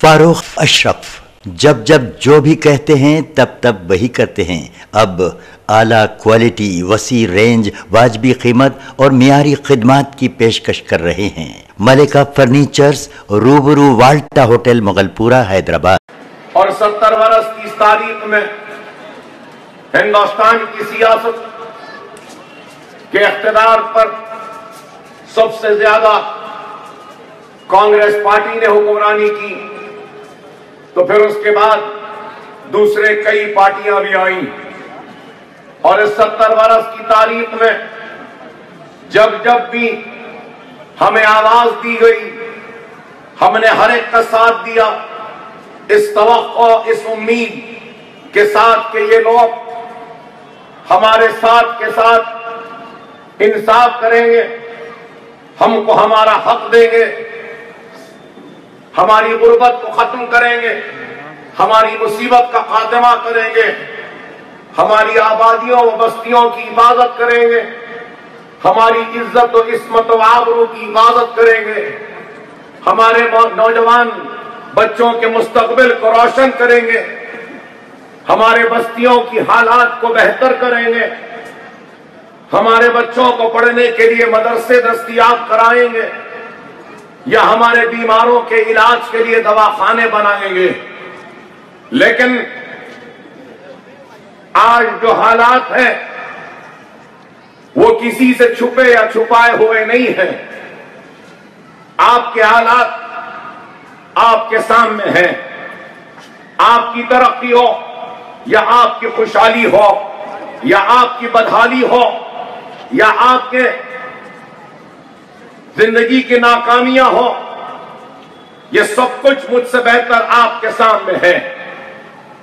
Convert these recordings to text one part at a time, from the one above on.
फारूक अशरफ जब जब जो भी कहते हैं तब तब वही करते हैं। अब आला क्वालिटी, वसी रेंज, वाजबी कीमत और मियारी खिदमात की पेशकश कर रहे हैं। मलिका फर्नीचर्स, रूबरू वाल्टा होटल, मुगलपुरा, हैदराबाद। और 70 वर्ष की इस तारीख में हिंदुस्तान की सियासत के इख्तिदार पर सबसे ज्यादा कांग्रेस पार्टी ने हुक्मरानी की, तो फिर उसके बाद दूसरे कई पार्टियां भी आईं। और इस 70 वर्ष की तारीख में जब जब भी हमें आवाज दी गई, हमने हर एक का साथ दिया, इस तवक्को, इस उम्मीद के साथ कि ये लोग हमारे साथ के साथ इंसाफ करेंगे, हमको हमारा हक देंगे, हमारी गुर्बत को खत्म करेंगे, हमारी मुसीबत का खात्मा करेंगे, हमारी आबादियों व बस्तियों की हिफाजत करेंगे, हमारी इज्जत और इस्मत व आबरू की हिफाजत करेंगे, हमारे नौजवान बच्चों के मुस्तकबिल को रोशन करेंगे, हमारे बस्तियों की हालात को बेहतर करेंगे, हमारे बच्चों को पढ़ने के लिए मदरसे दस्तयाब कराएंगे, या हमारे बीमारों के इलाज के लिए दवाखाने बनाएंगे। लेकिन आज जो हालात हैं वो किसी से छुपे या छुपाए हुए नहीं हैं। आपके हालात आपके सामने हैं। आपकी तरक्की हो या आपकी खुशहाली हो या आपकी बदहाली हो या आपके जिंदगी की नाकामियां हो, ये सब कुछ मुझसे बेहतर आपके सामने है।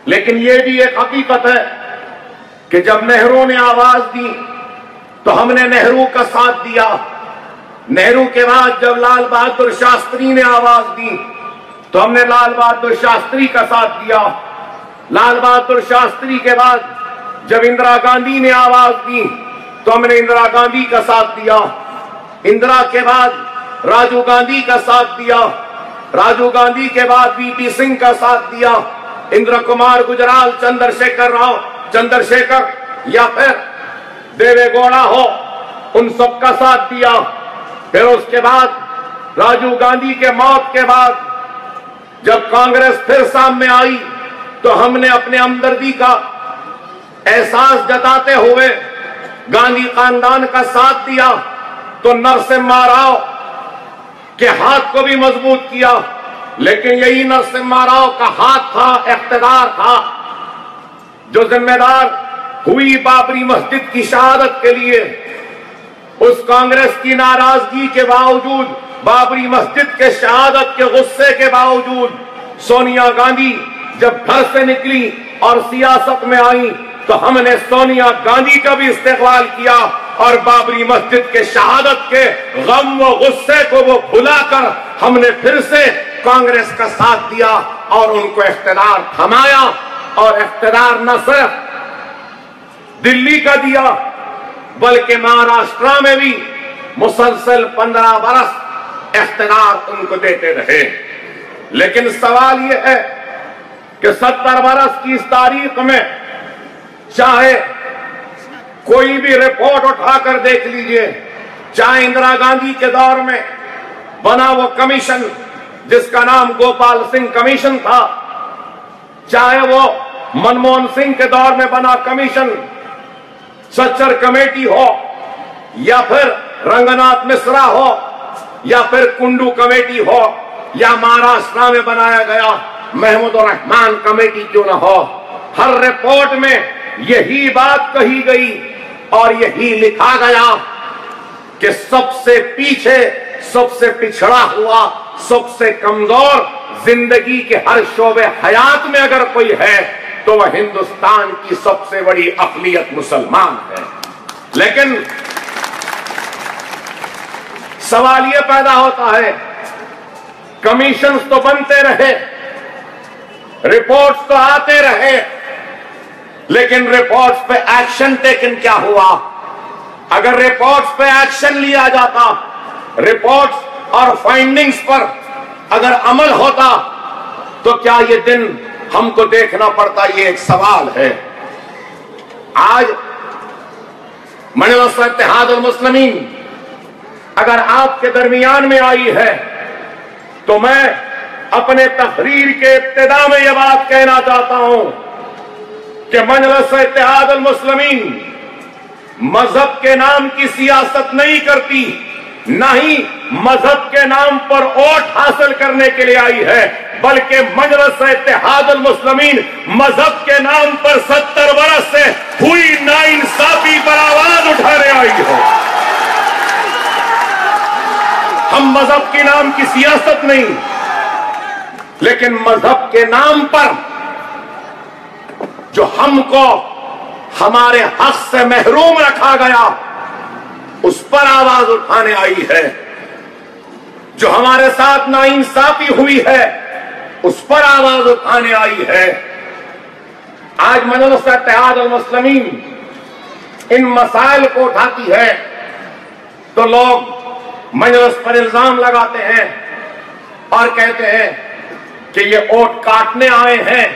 लेकिन ये भी एक हकीकत है कि जब नेहरू ने आवाज दी तो हमने नेहरू का साथ दिया। नेहरू के बाद जब लाल बहादुर शास्त्री ने आवाज दी तो हमने लाल बहादुर शास्त्री का साथ दिया। लाल बहादुर शास्त्री के बाद जब इंदिरा गांधी ने आवाज दी तो हमने इंदिरा गांधी का साथ दिया। इंदिरा के बाद राजीव गांधी का साथ दिया। राजीव गांधी के बाद वीपी सिंह का साथ दिया। इंदिरा कुमार गुजराल, चंद्रशेखर या फिर देवेगौड़ा हो, उन सब का साथ दिया। फिर उसके बाद राजीव गांधी के मौत के बाद जब कांग्रेस फिर सामने आई तो हमने अपने हमदर्दी का एहसास जताते हुए गांधी खानदान का साथ दिया। तो नरसिम्हा राव के हाथ को भी मजबूत किया। लेकिन यही नरसिम्हा राव का हाथ था, इख्तिदार था, जो जिम्मेदार हुई बाबरी मस्जिद की शहादत के लिए। उस कांग्रेस की नाराजगी के बावजूद, बाबरी मस्जिद के शहादत के गुस्से के बावजूद सोनिया गांधी जब घर से निकली और सियासत में आई तो हमने सोनिया गांधी का भी इस्तेमाल किया और बाबरी मस्जिद के शहादत के गम व गुस्से को वो भुलाकर हमने फिर से कांग्रेस का साथ दिया और उनको इख्तिदार थमाया। और इख्तिदार न सिर्फ दिल्ली का दिया बल्कि महाराष्ट्र में भी मुसलसल 15 बरस इख्तिदार उनको देते रहे। लेकिन सवाल यह है कि 70 बरस की इस तारीख में चाहे कोई भी रिपोर्ट उठाकर देख लीजिए, चाहे इंदिरा गांधी के दौर में बना वो कमीशन जिसका नाम गोपाल सिंह कमीशन था, चाहे वो मनमोहन सिंह के दौर में बना कमीशन सच्चर कमेटी हो, या फिर रंगनाथ मिश्रा हो, या फिर कुंडू कमेटी हो, या महाराष्ट्र में बनाया गया महमूद रहमान कमेटी क्यों न हो, हर रिपोर्ट में यही बात कही गई और यही लिखा गया कि सबसे पीछे, सबसे पिछड़ा हुआ, सबसे कमजोर जिंदगी के हर शोबे हयात में अगर कोई है तो वह हिंदुस्तान की सबसे बड़ी अक़लियत मुसलमान है। लेकिन सवाल यह पैदा होता है, कमीशंस तो बनते रहे, रिपोर्ट्स तो आते रहे, लेकिन रिपोर्ट्स पे एक्शन टेकन क्या हुआ? अगर रिपोर्ट्स पे एक्शन लिया जाता, रिपोर्ट्स और फाइंडिंग्स पर अगर अमल होता तो क्या ये दिन हमको देखना पड़ता, ये एक सवाल है। आज मजलिस इत्तेहादुल मुस्लिमीन अगर आपके दरमियान में आई है तो मैं अपने तकरीर के इब्तिदा में यह बात कहना चाहता हूं कि मजलिस इत्तेहादुल मुस्लिमीन मजहब के नाम की सियासत नहीं करती, ना ही मजहब के नाम पर वोट हासिल करने के लिए आई है, बल्कि मजलिस इत्तेहादुल मुस्लिमीन मजहब के नाम पर 70 बरस से हुई नाइंसाफी पर आवाज उठाने आई है। हम मजहब के नाम की सियासत नहीं, लेकिन मजहब के नाम पर जो हमको हमारे हक से महरूम रखा गया उस पर आवाज उठाने आई है। जो हमारे साथ नाइंसाफी हुई है उस पर आवाज उठाने आई है। आज मजलिस इत्तेहादुल मुस्लिमीन इन मसाइल को उठाती है तो लोग मजलिस पर इल्जाम लगाते हैं और कहते हैं कि ये वोट काटने आए हैं,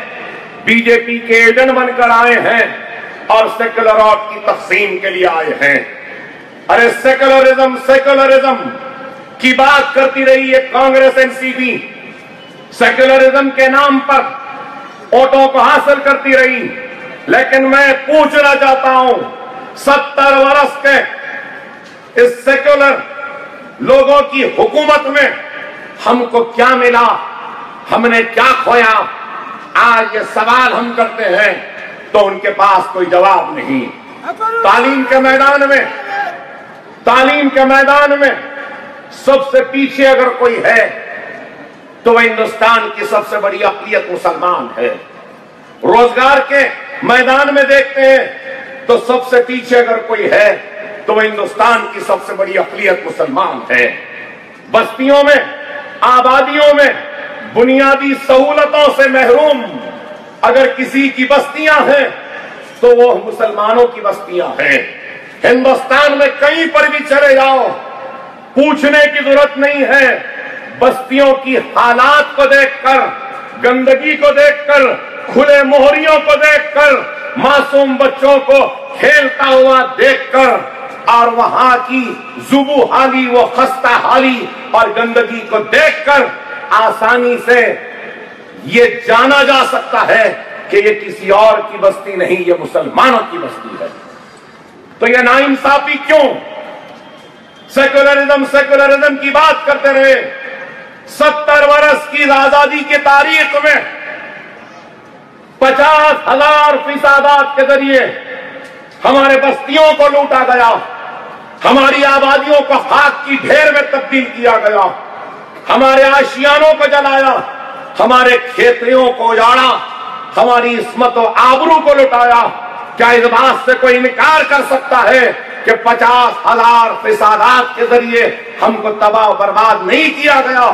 बीजेपी के एजेंट बनकर आए हैं और सेक्युलर वोट की तकसीम के लिए आए हैं। अरे सेक्युलरिज्म की बात करती रही है कांग्रेस एनसीपी, सेक्युलरिज्म के नाम पर वोटों को हासिल करती रही, लेकिन मैं पूछना चाहता हूं 70 वर्ष के इस सेक्युलर लोगों की हुकूमत में हमको क्या मिला, हमने क्या खोया? आज ये सवाल हम करते हैं तो उनके पास कोई जवाब नहीं। तालीम के मैदान में सबसे पीछे अगर कोई है तो वह हिंदुस्तान की सबसे बड़ी अक़लियत मुसलमान है। रोजगार के मैदान में देखते हैं तो सबसे पीछे अगर कोई है तो वह हिंदुस्तान की सबसे बड़ी अक़लियत मुसलमान है। बस्तियों में, आबादियों में बुनियादी सहूलतों से महरूम अगर किसी की बस्तियां हैं तो वो मुसलमानों की बस्तियां हैं। हिंदुस्तान में कहीं पर भी चले जाओ, पूछने की जरूरत नहीं है। बस्तियों की हालात को देखकर, गंदगी को देखकर, खुले मोहरियों को देखकर, मासूम बच्चों को खेलता हुआ देखकर और वहां की जुबू हाली, वो खस्ता हाली और गंदगी को देखकर आसानी से ये जाना जा सकता है कि ये किसी और की बस्ती नहीं, ये मुसलमानों की बस्ती है। तो ये नाइंसाफी क्यों? सेक्युलरिज्म की बात करते रहे। 70 वर्ष की आजादी की तारीख में 50,000 फिसादात के जरिए हमारे बस्तियों को लूटा गया, हमारी आबादियों को खाक की ढेर में तब्दील किया गया, हमारे आशियानों को जलाया, हमारे खेतों को उजाड़ा, हमारी इस्मत और आबरू को लुटाया। क्या इस बात से कोई इनकार कर सकता है कि 50,000 फिसादात के जरिए हमको तबाह बर्बाद नहीं किया गया?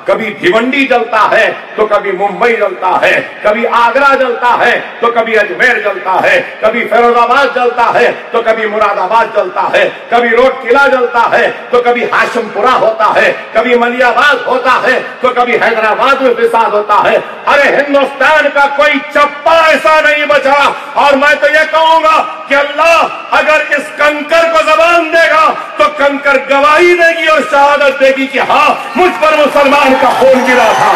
कभी भिवंडी जलता है तो कभी मुंबई जलता है, कभी आगरा जलता है तो कभी अजमेर जलता है, कभी फिरोजाबाद जलता है तो कभी मुरादाबाद जलता है, कभी रोड किला जलता है तो कभी हाशिमपुरा होता है, कभी मलियाबाद होता है तो कभी हैदराबाद में फिसाद होता है। अरे हिंदुस्तान का कोई चप्पा ऐसा नहीं बचा। और मैं तो ये कहूंगा कि अल्लाह अगर इस कंकर को जबान देगा तो कंकर गवाही देगी और शहादत देगी कि हाँ, मुझ पर मुसलमान का खून गिरा था।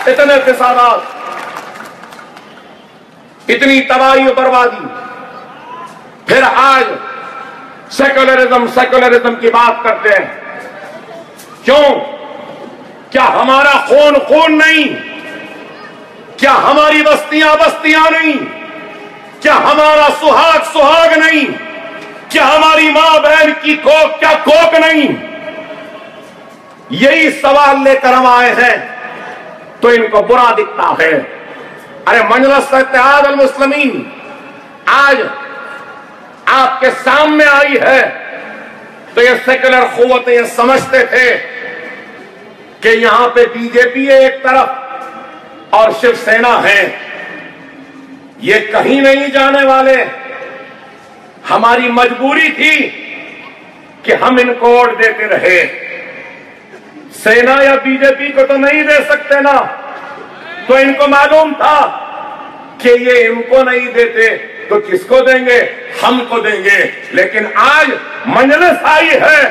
इतने फिसादात, इतनी तबाही और बर्बादी, फिर आज सेक्युलरिज्म की बात करते हैं। क्यों? क्या हमारा खून नहीं? क्या हमारी बस्तियां नहीं? क्या हमारा सुहाग नहीं? क्या हमारी मां बहन की कोक नहीं? यही सवाल लेकर हम आए हैं तो इनको बुरा दिखता है। अरे मजलिस इत्तेहादुल मुस्लिमीन आज आपके सामने आई है तो ये सेक्युलर कुव्वतें ये समझते थे कि यहां पे बीजेपी है एक तरफ और शिवसेना है, ये कहीं नहीं जाने वाले। हमारी मजबूरी थी कि हम इनको वोट देते रहे। सेना या बीजेपी को तो नहीं दे सकते ना। तो इनको मालूम था कि ये इनको नहीं देते तो किसको देंगे, हमको देंगे। लेकिन आज मजलिस आई है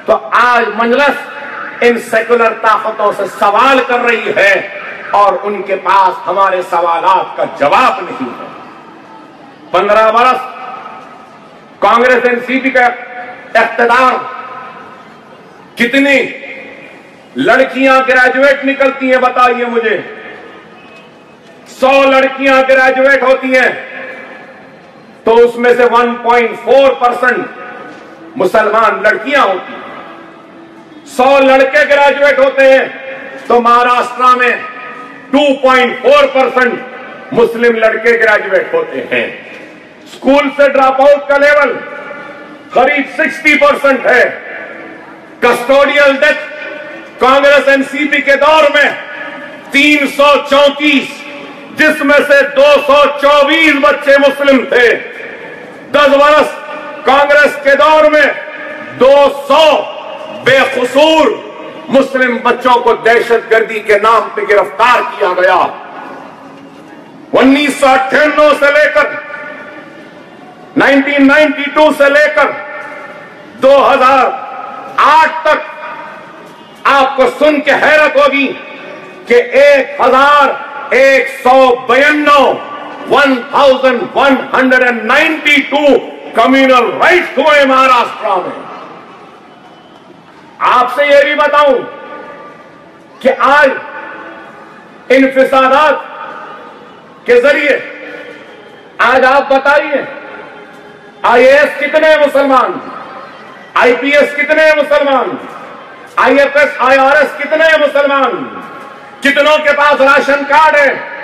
तो आज मजलिस इन सेकुलर ताकतों से सवाल कर रही है और उनके पास हमारे सवालात का जवाब नहीं है। 15 वर्ष कांग्रेस एनसीपी का इख्तिदार, कितनी लड़कियां ग्रेजुएट निकलती हैं बताइए मुझे। 100 लड़कियां ग्रेजुएट होती हैं तो उसमें से 1.4% मुसलमान लड़कियां होती हैं। 100 लड़के ग्रेजुएट होते हैं तो महाराष्ट्र में 2.4% मुस्लिम लड़के ग्रेजुएट होते हैं। स्कूल से ड्रॉप आउट का लेवल करीब 60% है। कस्टोडियल डेथ कांग्रेस एनसीपी के दौर में 334, जिसमें से 224 बच्चे मुस्लिम थे। 10 वर्ष कांग्रेस के दौर में 200 बेकसूर मुस्लिम बच्चों को दहशतगर्दी के नाम पे गिरफ्तार किया गया। 1998 से लेकर 1992 से लेकर 2008 तक आपको सुन के हैरत होगी कि 1192 कम्युनल राइट्स हुए महाराष्ट्र में। आपसे यह भी बताऊं कि आज इन फिसादात के जरिए आज आप बताइए आईएएस कितने मुसलमान, आईपीएस कितने मुसलमान, आईएफएस आईआरएस कितने मुसलमान, कितनों के पास राशन कार्ड है।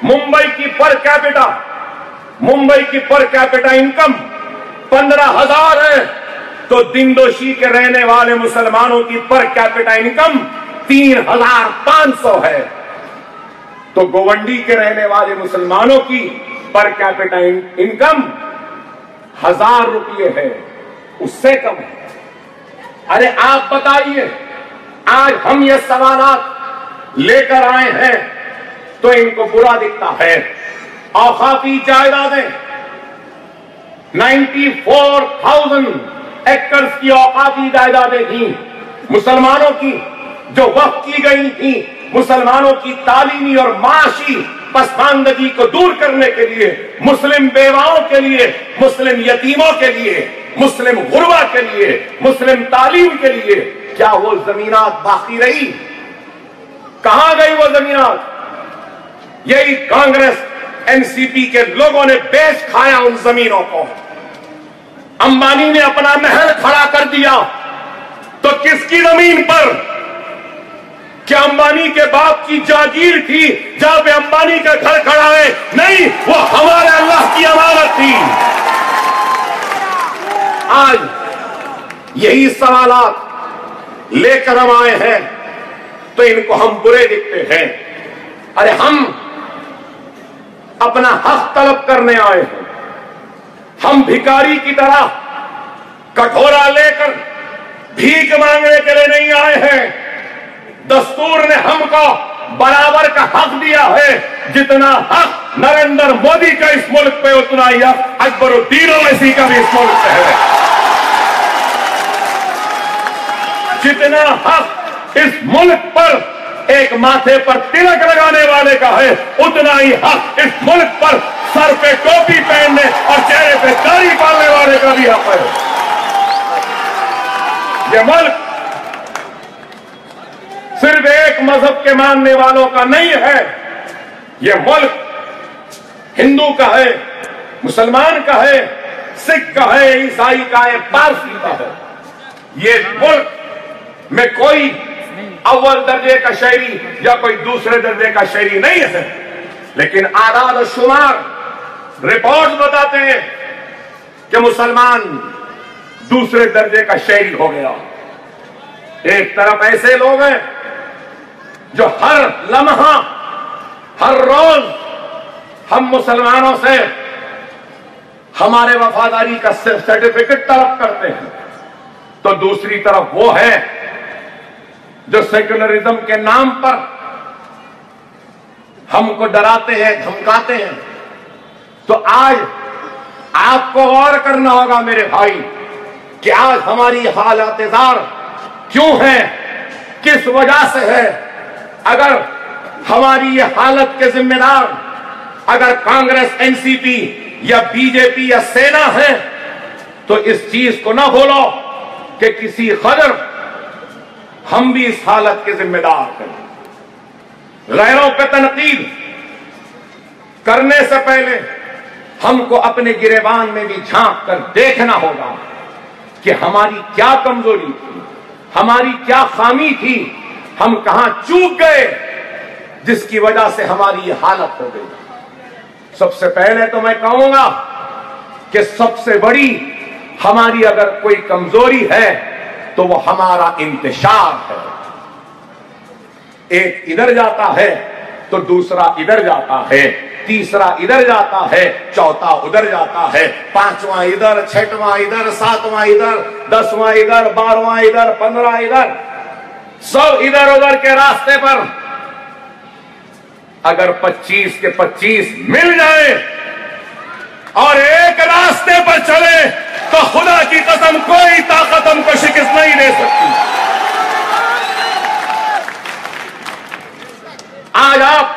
मुंबई की पर कैपिटा इनकम 15,000 है तो दिंडोशी के रहने वाले मुसलमानों की पर कैपिटा इनकम 3,500 है। तो गोवंडी के रहने वाले मुसलमानों की पर कैपिटा इनकम 1,000 रुपये है, उससे कम है। अरे आप बताइए, आज हम ये सवालात लेकर आए हैं तो इनको बुरा दिखता है। औकाफी जायदादें 94,000 एकड़ की औकाफी जायदादें थी मुसलमानों की, जो वक्फ की गई थी मुसलमानों की तालीमी और माशी पसमानदगी को दूर करने के लिए, मुस्लिम बेवाओं के लिए, मुस्लिम यतीमों के लिए, मुस्लिम गुरबा के लिए, मुस्लिम तालीम के लिए। क्या वो जमीनात बाकी रही? कहां गई वो जमीनात? यही कांग्रेस एनसीपी के लोगों ने बेच खाया उन जमीनों को। अंबानी ने अपना महल खड़ा कर दिया तो किसकी जमीन पर? क्या अंबानी के बाप की जागीर थी जहां पे अंबानी का घर खड़ा है? नहीं, वो हमारे अल्लाह की अमानत थी। आज यही सवालात लेकर हम आए हैं तो इनको हम बुरे दिखते हैं। अरे हम अपना हक तलब करने आए हैं। हम भिखारी की तरह कटोरा लेकर भीख मांगने के लिए नहीं आए हैं। दस्तूर ने हमको बराबर का हक दिया है। जितना हक नरेंद्र मोदी का इस मुल्क पे, उतना ही हक अकबरुद्दीन ओवैसी का भी इस मुल्क पे है। जितना हक इस मुल्क पर एक माथे पर तिलक लगाने वाले का है, उतना ही हक इस मुल्क पर सर पे टोपी पहनने और चेहरे पे दाढ़ी पालने वाले का भी हक है। यह मुल्क सिर्फ एक मजहब के मानने वालों का नहीं है। यह मुल्क हिंदू का है, मुसलमान का है, सिख का है, ईसाई का है, पारसी का है। यह मुल्क में कोई अव्वल दर्जे का शहरी या कोई दूसरे दर्जे का शहरी नहीं है। लेकिन आदाद और शुमार रिपोर्ट बताते हैं कि मुसलमान दूसरे दर्जे का शहरी हो गया। एक तरफ ऐसे लोग हैं जो हर लम्हा, हर रोज हम मुसलमानों से हमारे वफादारी का सर्टिफिकेट तलब करते हैं, तो दूसरी तरफ वो है जो सेक्युलरिज्म के नाम पर हमको डराते हैं, धमकाते हैं, तो आज आपको गौर करना होगा मेरे भाई कि आज हमारी हालात-ए-ज़ार क्यों है, किस वजह से है। अगर हमारी ये हालत के जिम्मेदार अगर कांग्रेस, एनसीपी या बीजेपी या सेना है, तो इस चीज को ना भूलो कि किसी कदर हम भी इस हालत के जिम्मेदार हैं। गैरों पे तनकीद करने से पहले हमको अपने गिरेबान में भी झांक कर देखना होगा कि हमारी क्या कमजोरी थी, हमारी क्या खामी थी, हम कहां चूक गए जिसकी वजह से हमारी ये हालत हो गई। सबसे पहले तो मैं कहूंगा कि सबसे बड़ी हमारी अगर कोई कमजोरी है तो वो हमारा इंतशार है। एक इधर जाता है तो दूसरा इधर जाता है, तीसरा इधर जाता है, चौथा उधर जाता है, पांचवां इधर, छठवां इधर, सातवां इधर, 10वां इधर, 12वां इधर, 15 इधर, सब इधर उधर के रास्ते पर अगर 25 के 25 मिल जाए और एक रास्ते पर चले तो खुदा की कसम कोई ताकत हमको शिकस्त नहीं दे सकती। आज आप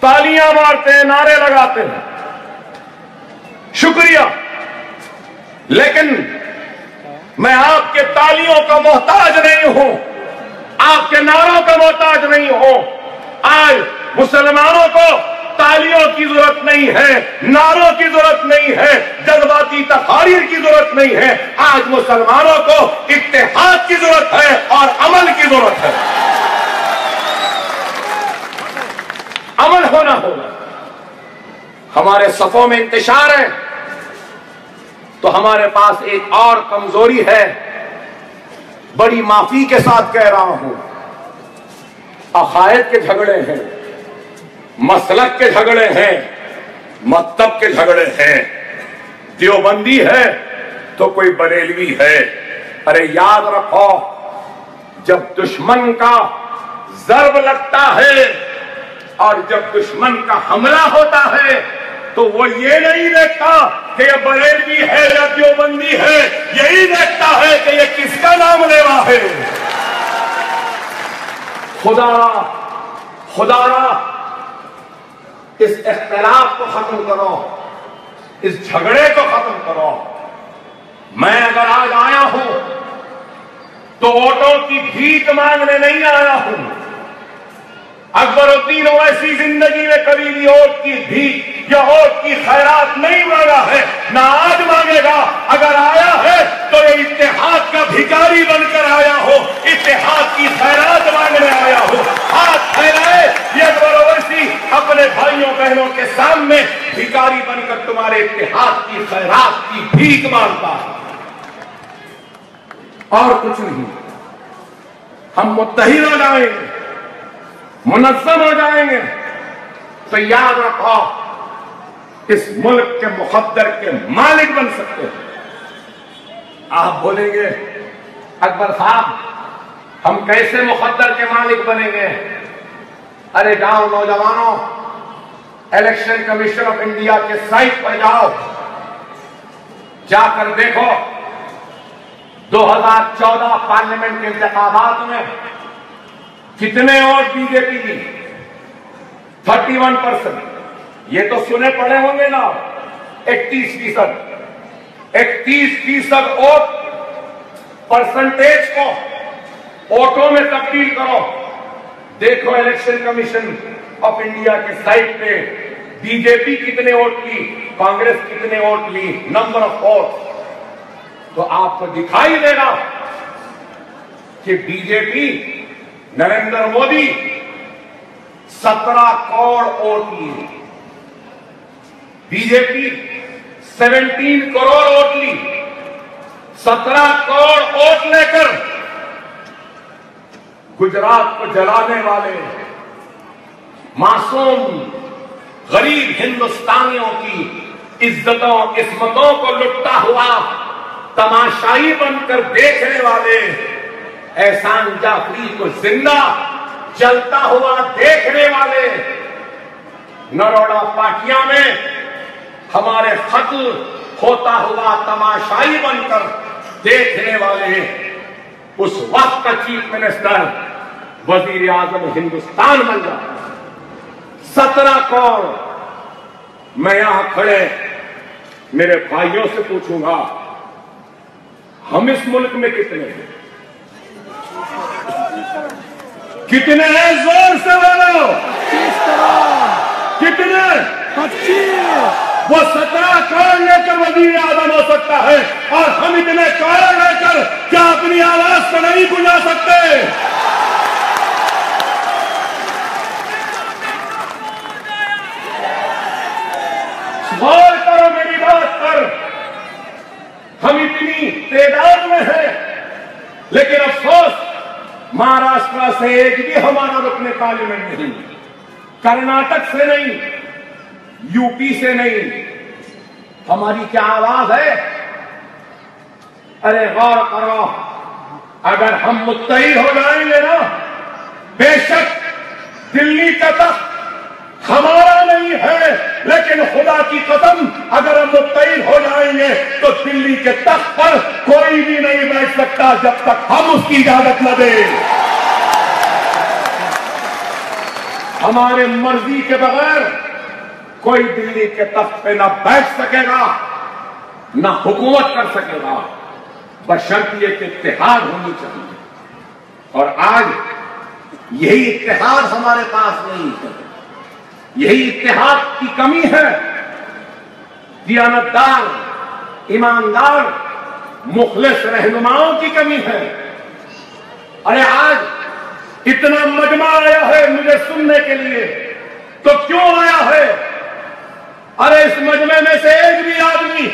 तालियां मारते हैं, नारे लगाते हैं, शुक्रिया, लेकिन मैं आपके तालियों का मोहताज नहीं हूं, आपके नारों का मोहताज नहीं हूं। आज मुसलमानों को तालियों की जरूरत नहीं है, नारों की जरूरत नहीं है, जज्बाती तकारीर की जरूरत नहीं है। आज मुसलमानों को इत्तेहाद की जरूरत है और अमल की जरूरत है। अमल होना होगा। हमारे सफों में इंतशार है तो हमारे पास एक और कमजोरी है, बड़ी माफी के साथ कह रहा हूं। अकायद के झगड़े हैं, मसलक के झगड़े हैं, मकतब के झगड़े हैं, देवबंदी है तो कोई बरेलवी है। अरे याद रखो, जब दुश्मन का जर्ब लगता है और जब दुश्मन का हमला होता है तो वो ये नहीं देखता कि ये बरेलवी है या देवबंदी है, यही देखता है कि ये किसका नाम लेवा है। खुदारा खुदारा इस इख्तिलाफ को खत्म करो, इस झगड़े को खत्म करो। मैं अगर आज आया हूं तो वोटों की भीख मांगने नहीं आया हूं। अकबरुद्दीन ओवैसी जिंदगी में कभी भी वोट की भीख या वोट की खैरात नहीं मांगा है, ना आज मांगेगा। अगर आया है तो ये इत्तेहाद का भिखारी बनकर आया हो, इत्तेहाद की खैरात मांगने आया हो। हाथ फैलाए ये अकबर ओवैसी अपने भाइयों बहनों के सामने भिखारी बनकर तुम्हारे इत्तेहाद की खैरात की भीख मांगता है और कुछ नहीं। हम मुत्तहिद हो जाएंगे, मुनज़्ज़म हो जाएंगे तो याद रखो, इस मुल्क के मुक़द्दर के मालिक बन सकते हैं। आप बोलेंगे अकबर साहब हम कैसे मुक़द्दर के मालिक बनेंगे? अरे जाओ नौजवानों, इलेक्शन कमीशन ऑफ इंडिया के साइट पर जाओ, जाकर देखो 2014 पार्लियामेंट के इंतखाबात में कितने वोट बीजेपी की? 31%। ये तो सुने पड़े होंगे ना, 31%। 31% वोट परसेंटेज को वोटों में तब्दील करो। देखो इलेक्शन कमीशन ऑफ इंडिया के साइट पे बीजेपी कितने वोट ली, कांग्रेस कितने वोट ली, नंबर ऑफ वोट, तो आपको दिखाई देगा कि बीजेपी नरेंद्र मोदी 17 करोड़ वोट ली, बीजेपी 17 करोड़ वोट ली। 17 करोड़ वोट लेकर गुजरात को जलाने वाले मासूम गरीब हिंदुस्तानियों की इज्जतों इस्मतों को लुटता हुआ तमाशाई बनकर देखने वाले एहसान जाफरी को जिंदा जलता हुआ देखने वाले, नरोड़ा पाटिया में हमारे कत्ल होता हुआ तमाशाई बनकर देखने वाले उस वक्त का चीफ मिनिस्टर वजीर आजम हिंदुस्तान बन जाता। 17 करोड़। मैं यहां खड़े मेरे भाइयों से पूछूंगा, हम इस मुल्क में कितने हैं? कितने हैं? जोर से बोलो। कितने? 25। वो 17 करोड़ लेकर वजीर आजम हो सकता है और हम इतने करोड़ लेकर क्या अपनी आवाज को नहीं बुझा सकते? गौर करो मेरी बात पर। हम इतनी तादाद में हैं, लेकिन अफसोस महाराष्ट्र से एक भी हमारा रुकने पार्लियामेंट नहीं, कर्नाटक से नहीं, यूपी से नहीं। हमारी क्या आवाज है? अरे गौर करो, अगर हम मुत्तहिद हो जाएंगे ना, बेशक दिल्ली का तख्त हमारा नहीं है, लेकिन खुदा की कसम अगर हम मुत्तहिद हो जाएंगे तो दिल्ली के तख्त पर कोई भी नहीं बैठ सकता जब तक हम उसकी इजाजत न दें। हमारे मर्जी के बगैर कोई दिल्ली के तख्त पे ना बैठ सकेगा, ना हुकूमत कर सकेगा, बशर्ते कि इत्तेहाद होनी चाहिए। और आज यही इत्तेहाद हमारे पास नहीं है, यही इत्तेहाद की कमी है। दियानतदार, ईमानदार, मुखलिस रहनुमाओं की कमी है। अरे आज इतना मजमा आया है मुझे सुनने के लिए, तो क्यों आया है? अरे इस मजमे में से एक भी आदमी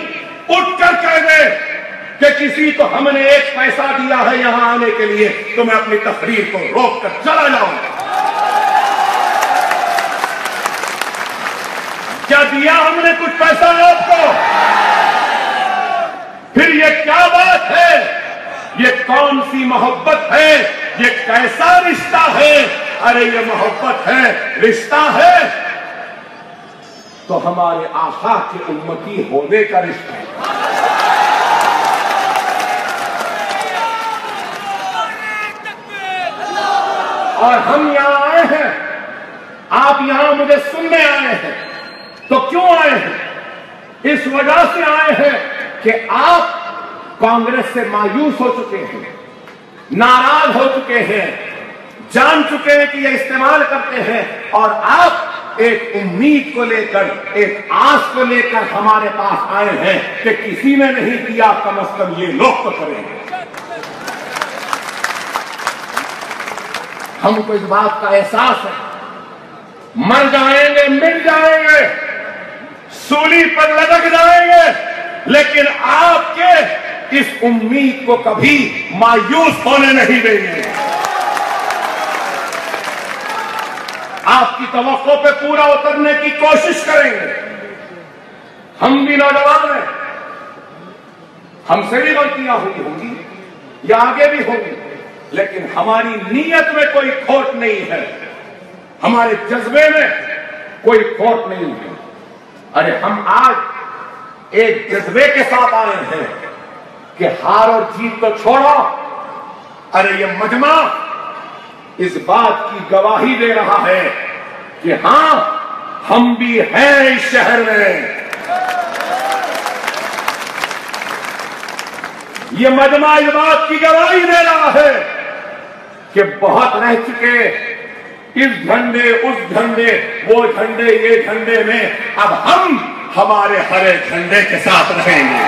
उठकर कह दे कि किसी को हमने 1 पैसा दिया है यहां आने के लिए, तो मैं अपनी तकरीर को रोक कर चला जाऊंगा। क्या दिया हमने कुछ पैसा आपको? फिर ये क्या बात है? ये कौन सी मोहब्बत है? ये कैसा रिश्ता है? अरे ये मोहब्बत है, रिश्ता है तो हमारे आका के उम्मती होने का रिश्ता है। और हम यहां आए हैं, आप यहां मुझे सुनने आए हैं, तो क्यों आए हैं? इस वजह से आए हैं कि आप कांग्रेस से मायूस हो चुके हैं, नाराज हो चुके हैं, जान चुके हैं कि ये इस्तेमाल करते हैं, और आप एक उम्मीद को लेकर, एक आस को लेकर हमारे पास आए हैं कि किसी ने नहीं दिया, कम से कम ये लोग तो करेंगे। हमको इस बात का एहसास है, मर जाएंगे, मिट जाएंगे, सूली पर लटक जाएंगे, लेकिन आपके इस उम्मीद को कभी मायूस होने नहीं देंगे। आपकी तवक्को पे पूरा उतरने की कोशिश करेंगे। हम भी नौजवान हैं, हमसे भी गलतियां हुई होंगी या आगे भी होंगी, लेकिन हमारी नीयत में कोई खोट नहीं है, हमारे जज्बे में कोई खोट नहीं है। अरे हम आज एक जज्बे के साथ आए हैं कि हार और जीत तो छोड़ो, अरे ये मजमा इस बात की गवाही दे रहा है कि हां, हम भी हैं इस शहर में। ये मजमा इस बात की गवाही दे रहा है कि बहुत रह चुके इस झंडे, उस झंडे, वो झंडे, ये झंडे में, अब हम हमारे हरे झंडे के साथ रहेंगे।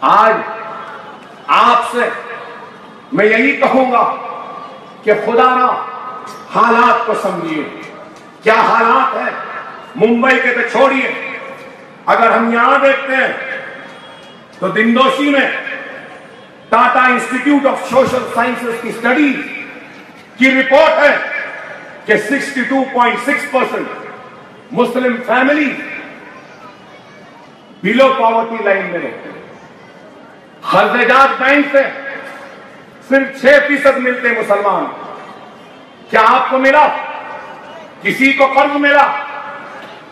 आज आपसे मैं यही कहूंगा कि खुदा ना हालात को समझिए। क्या हालात है मुंबई के, तो छोड़िए, अगर हम यहां देखते हैं तो दिंदोशी में Tata institute of social sciences की स्टडी की रिपोर्ट है कि 62.6% Muslim family below poverty line में रहते हैं। खर्जात बैंक से सिर्फ 6% मिलते मुसलमान। क्या आपको मिला? किसी को कर्ज मिला?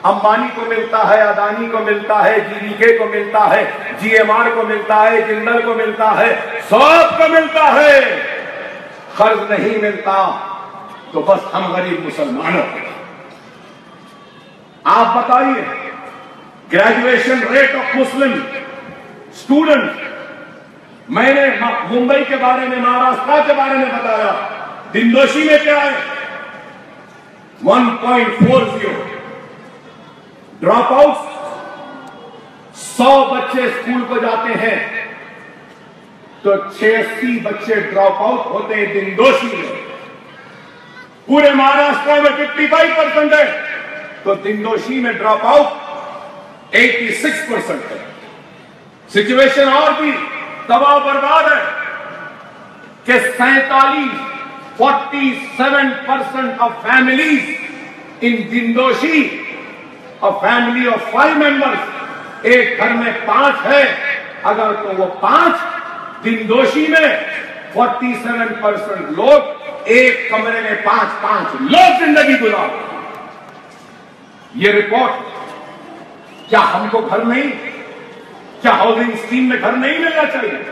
अंबानी को मिलता है, अदानी को मिलता है, जीवीके को मिलता है, जीएमआर को मिलता है, जिंदल को मिलता है, सबको मिलता है। कर्ज नहीं मिलता तो बस हम गरीब मुसलमानों को। आप बताइए, graduation rate of Muslim student, मैंने मुंबई के बारे में, महाराष्ट्र के बारे में बताया, दिनदोशी में क्या है? 1.40 ड्रॉप आउट। 100 बच्चे स्कूल को जाते हैं तो 86 बच्चे ड्रॉप आउट होते हैं दिनदोशी में। पूरे महाराष्ट्र में 55% है तो दिनदोशी में ड्रॉप आउट 86% है। सिचुएशन और भी तबाह बर्बाद है कि 47% of families in Dindoshi, a family of 5 members, एक घर में 5 है, अगर तो वो 5 दिनदोशी में 47% लोग एक कमरे में 5 लोग जिंदगी गुजारते। ये रिपोर्ट, क्या हमको घर नहीं, क्या हाउसिंग स्कीम में घर नहीं मिलना चाहिए?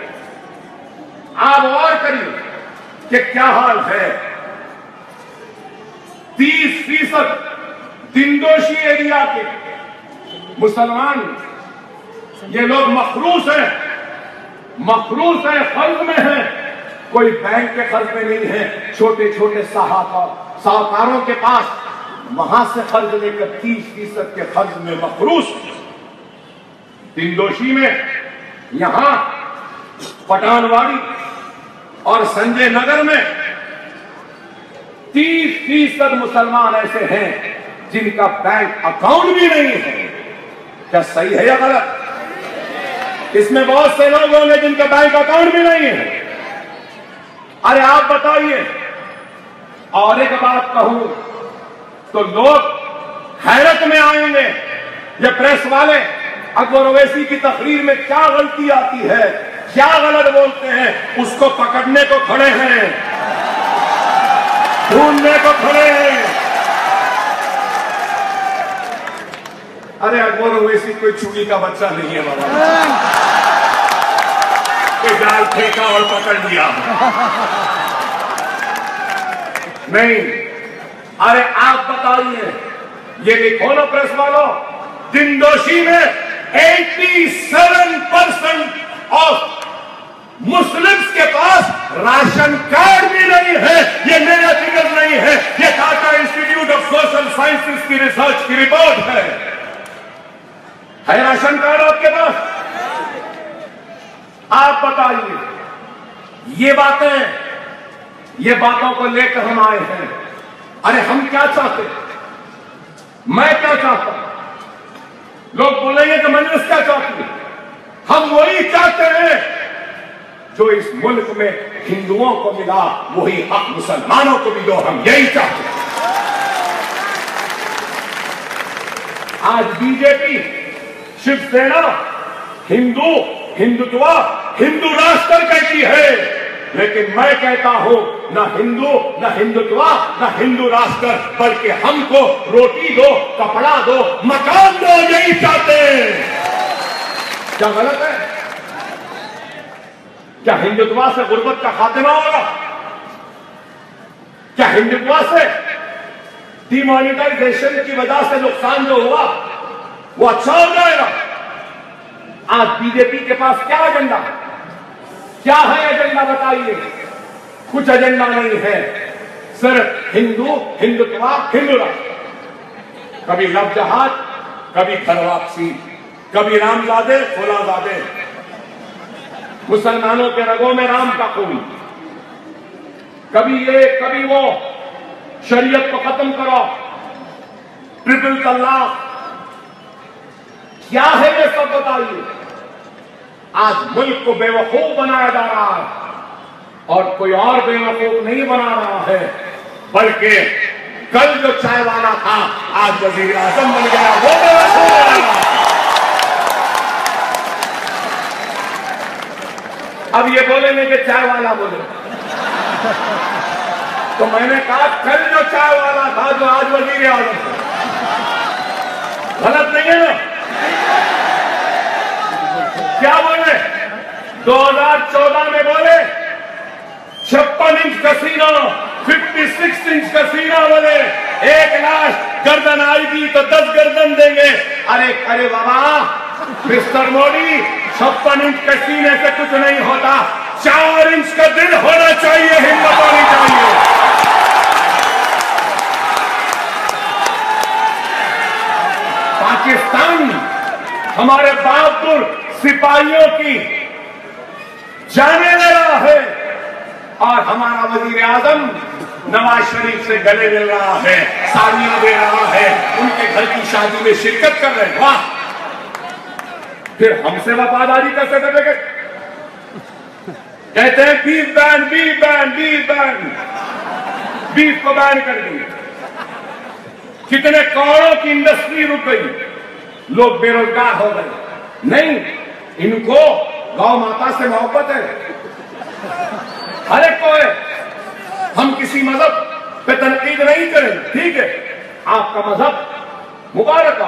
आप और करिए कि क्या हाल है। 30% दिनदोशी एरिया के मुसलमान, ये लोग मखरूस है, कर्ज में है। कोई बैंक के कर्ज में नहीं है, छोटे छोटे साहूकारों के पास, वहां से कर्ज लेकर 30% के कर्ज में मखरूस। दिनदोशी में, यहां पठानवाड़ी और संजय नगर में 30% मुसलमान ऐसे हैं जिनका बैंक अकाउंट भी नहीं है। क्या सही है या गलत? इसमें बहुत से लोग होंगे जिनका बैंक अकाउंट भी नहीं है। अरे आप बताइए, और एक बात कहूं तो लोग हैरत में आएंगे। ये प्रेस वाले अकबर ओवैसी की तकरीर में क्या गलती आती है, क्या गलत बोलते हैं, उसको पकड़ने को खड़े हैं, ढूंढने को खड़े हैं। अरे अकबर ओवैसी कोई चुगी का बच्चा नहीं है बाबा, कोई जाल फेंका और पकड़ लिया नहीं। अरे आप बताइए, ये लिखो ना प्रेस वालों, दिनदोशी में 87% ऑफ मुस्लिम्स के पास राशन कार्ड भी नहीं है। ये मेरा फिगर नहीं है, ये Tata institute of social sciences की रिसर्च की रिपोर्ट है राशन कार्ड आपके पास? आप बताइए, ये बातों को लेकर हम आए हैं। अरे हम क्या चाहते हैं, मैं क्या चाहता हूं? लोग बोलेंगे कि मजलिस क्या चाहती है। हम वही चाहते हैं जो इस मुल्क में हिंदुओं को मिला, वही हक मुसलमानों को भी दो। हम यही चाहते हैं। आज बीजेपी, शिवसेना हिंदुत्व, हिंदू राष्ट्र कहती है, लेकिन मैं कहता हूं न हिंदू, न हिंदुत्व, न हिंदू राष्ट्र, बल्कि हमको रोटी दो, कपड़ा दो, मकान दो, यही चाहते हैं। क्या गलत है? क्या हिंदुत्व से गुर्बत का खात्मा होगा? क्या हिंदुत्व से डिमोनेटाइजेशन की वजह से नुकसान जो हुआ वो अच्छा हो जाएगा? आज बीजेपी के पास क्या एजेंडा, क्या है एजेंडा बताइए? कुछ एजेंडा नहीं है, सिर्फ हिंदुत्व, हिंदू राष्ट्र। कभी लव जहाज, कभी घर वापसी, कभी रामजादे, फौलाजादे। मुसलमानों के रगों में राम का खून, कभी ये कभी वो। शरीयत को खत्म करो, ट्रिपल तलाक, क्या है ये सब बताइए? आज मुल्क को बेवकूफ बनाया जा रहा है और कोई और बेवकूफ नहीं बना रहा है, बल्कि कल जो चाय वाला था आज वजीर आजम बन गया, वो बेवकूफ बना रहा है। अब ये बोलेंगे कि चाय वाला बोले। तो मैंने कहा कल जो चाय वाला था जो आज वजीर आजम था, गलत नहीं है ना? क्या बोले? 2014 में बोले 56 इंच का सीना, 56 इंच का सीना बोले, 1 लाख गर्दन आएगी तो 10 गर्दन देंगे। अरे बाबा मिस्टर मोदी, 56 इंच के सीने से कुछ नहीं होता, 4 इंच का दिल होना चाहिए, हिम्मत होनी चाहिए। पाकिस्तान हमारे बहादुर सिपाहियों की जाने ले रहा है और हमारा वजीर आजम नवाज शरीफ से गले मिल रहा है, साड़ियां दे रहा है, उनके घर की शादी में शिरकत कर रहे हैं। वाह! फिर हमसे वफादारी का सर्टिफिकेट कहते हैं beef ban, beef ban, beef ban, beef को बैन कर दिया। कितने करोड़ों की इंडस्ट्री रुक गई, लोग बेरोजगार हो गए। नहीं, इनको गौ माता से मोहब्बत है, हर एक को है। हम किसी मजहब पे तनकीद नहीं करें, ठीक है, आपका मजहब मुबारक,